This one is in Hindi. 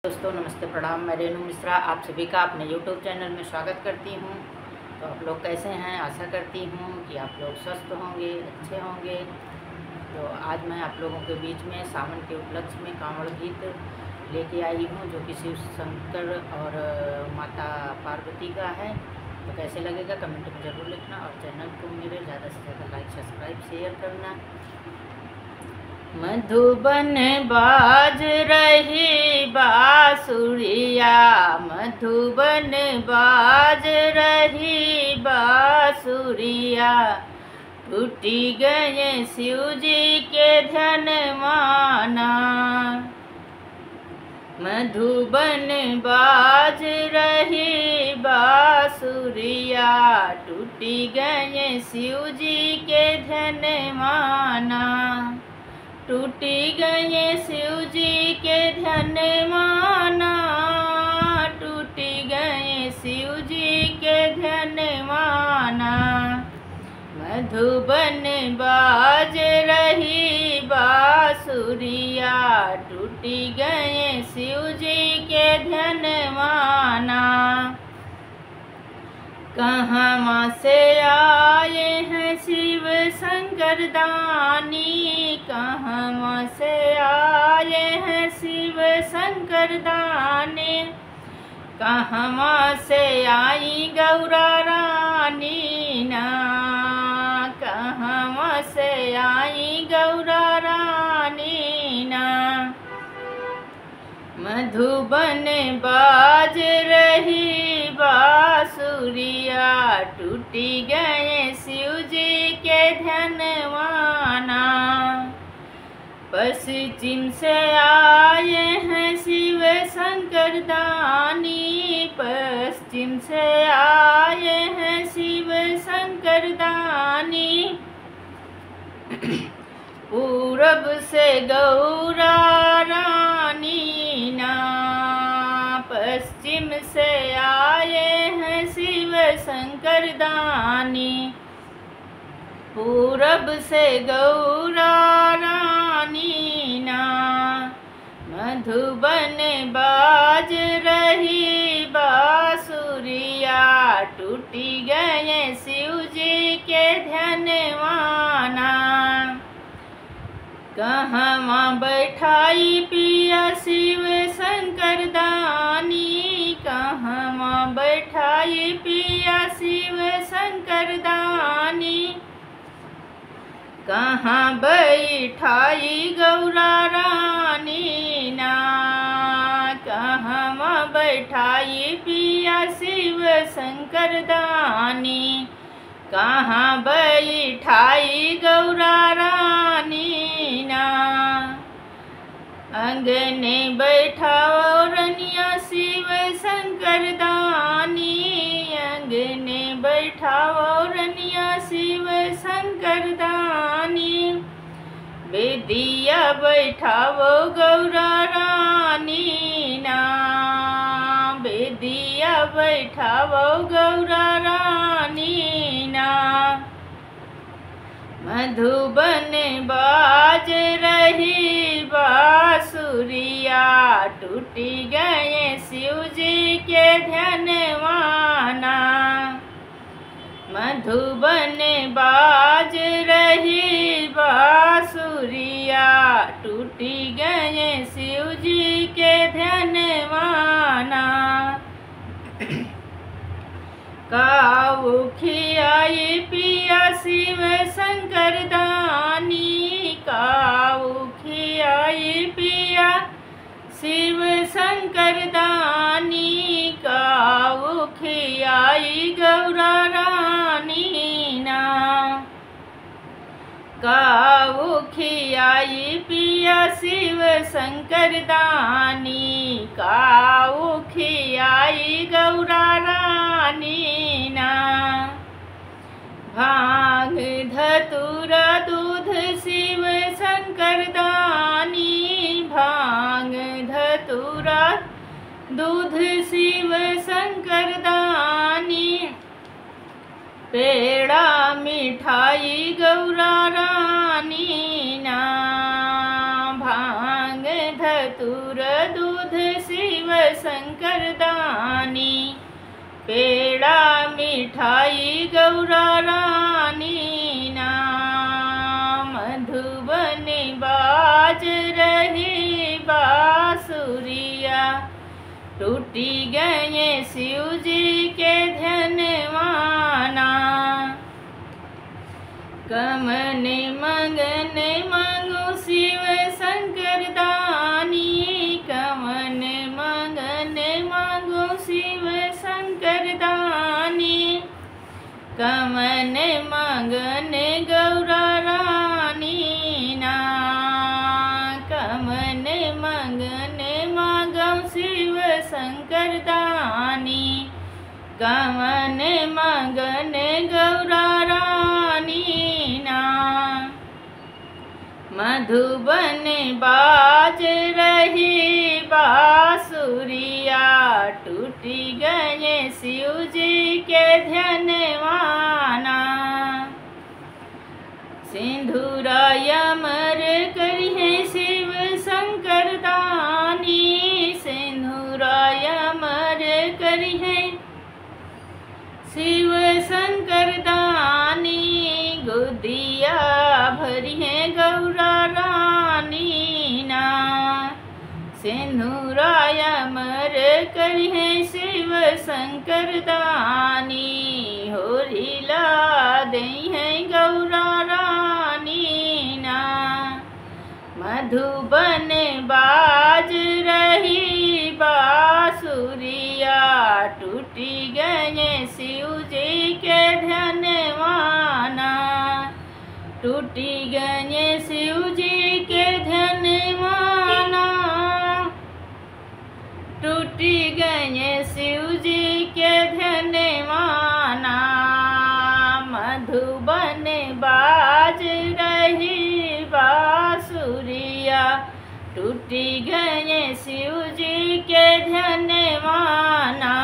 दोस्तों नमस्ते प्रणाम। मैं रेणु मिश्रा आप सभी का अपने YouTube चैनल में स्वागत करती हूँ। तो आप लोग कैसे हैं? आशा करती हूँ कि आप लोग स्वस्थ होंगे, अच्छे होंगे। तो आज मैं आप लोगों के बीच में सावन के उपलक्ष्य में कांवड़ गीत लेके आई हूँ, जो कि शिव शंकर और माता पार्वती का है। तो कैसे लगेगा कमेंट में ज़रूर लिखना और चैनल को मेरे ज़्यादा से ज़्यादा लाइक सब्सक्राइब शेयर करना। मधुबन बाज रही बांसुरिया, मधुबन बाज रही बांसुरिया, टूटी गए शिव जी के ध्यान माना। मधुबन बाज रही बांसुरिया, टूटी गए शिव जी के ध्यान माना। टूटी गए शिव जी के ध्यान माना, टूटी गए शिव जी के ध्यान माना। मधुबन बाज रही बांसुरिया, टूटी गए शिव जी के ध्यान माना। कहाँ से आए हैं शिव शंकर दानी, कहाँ से आए हैं शिव शंकर दानी। कहाँ से आई गौरा रानी ना, कहाँ से आई गौरा रानी ना। मधुबन बाज रही बांसुरिया, टूटी गए शिव जी के ध्यान माना। पश्चिम से आए हैं शिव शंकर दानी, पश्चिम से आए हैं शिव शंकर दानी। पूरब से गौरा रानी ना, पश्चिम से आए हैं शिव शंकर दानी। पूरब से गौरा रानी ना, मधुबन बाज रही बांसुरिया, टूटी गए शिव जी के ध्यान माना। कहाँ बैठाई पिया शिव शंकर दानी, कहाँ बैठाई पिया शिव शंकर दानी। कहाँ बैठाई गौरा रानी ना, कहाँ बैठाई पिया शिव शंकर दानी। कहाँ बैठाई गौरा रानी ना। अंगने बैठाओ रनिया शिव शंकर दानी, अंगने बैठाओ रनिया शिव शंकर दानी। बेदिया बैठाओ गौरा रानी ना, बेदिया बैठाओ गौरा रानी ना। मधुबन बाज रही बांसुरिया, टूटी गए शिव जी के ध्यान माना। मधुबन बाज रही बांसुरिया, टूटी गए शिव जी के ध्यान माना। काऊ खियाई पिया शिव शंकर दानी, काऊ खियाई पिया शिव शंकर दानी। काऊ खियाई गौरा रानी ना, काऊ खियाई पिया शिव शंकर दानी। काऊ खियाई गौरा रानी ना। भांग धतूरा दूध शिव शंकर दानी, भांग धतूरा दूध शिव शंकर दानी। पेड़ा मिठाई गौरा रानी ना, भांग धतूर दूध शिव पेड़ा मिठाई गौरा रानी ना, मधुबन बाज रही बांसुरिया, टूटी गए शिव जी के ध्यानवाना। कमन मंगन मांगो शिव शंकर दानी, कमन मंगन मांगो शिव शंकर दानी, कमन मंगन गौरा रानी ना, कमन मंगन मांगो शिव शंकर दानी, कमन मंगन गौरा रानी ना। मधुबन बाज रही बांसुरिया, टूटी गए शिव जी के ध्यानवाना। सिंधुराय अमर करिहे शिव शंकर दानी, सिंधुराय अमर करिहे शिव शंकर दानी, गोदिया भरिहे गौरा रानी ना, सिंधुराय अमर करिहे शिव शंकर दानी, होरिला दइहे गौरा रानी ना। मधुबन बाज रही बांसुरिया, टूटी गए शिव जी के ध्यानवाना, टूटी गए शिव जी के ध्यानवाना, टूटी गए शिव जी के ध्यानवाना। मधुबन बाज रही बांसुरिया, टूटी गए शिव जी के ध्यानवाना।